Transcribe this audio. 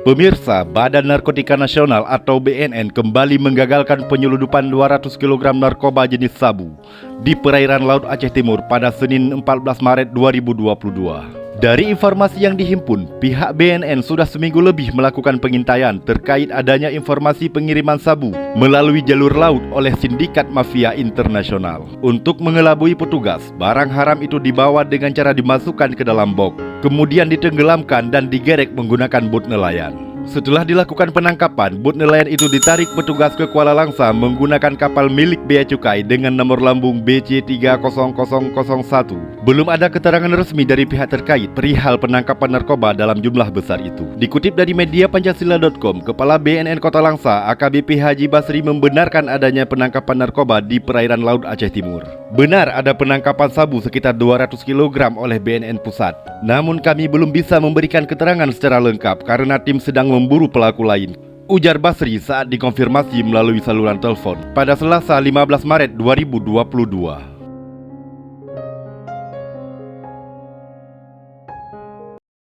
Pemirsa, Badan Narkotika Nasional atau BNN kembali menggagalkan penyelundupan 200 kg narkoba jenis sabu di perairan Laut Aceh Timur pada Senin 14 Maret 2022. Dari informasi yang dihimpun, pihak BNN sudah seminggu lebih melakukan pengintaian terkait adanya informasi pengiriman sabu melalui jalur laut oleh sindikat mafia internasional. Untuk mengelabui petugas, barang haram itu dibawa dengan cara dimasukkan ke dalam box, kemudian ditenggelamkan dan digerek menggunakan bot nelayan. Setelah dilakukan penangkapan, bot nelayan itu ditarik petugas ke Kuala Langsa menggunakan kapal milik Bea Cukai dengan nomor lambung BC30001. Belum ada keterangan resmi dari pihak terkait perihal penangkapan narkoba dalam jumlah besar itu. Dikutip dari media Pancasila.com, Kepala BNN Kota Langsa AKBP Haji Basri membenarkan adanya penangkapan narkoba di perairan Laut Aceh Timur. Benar ada penangkapan sabu sekitar 200 kg oleh BNN Pusat. Namun kami belum bisa memberikan keterangan secara lengkap karena tim sedang memburu pelaku lain, ujar Basri saat dikonfirmasi melalui saluran telepon pada Selasa 15 Maret 2022.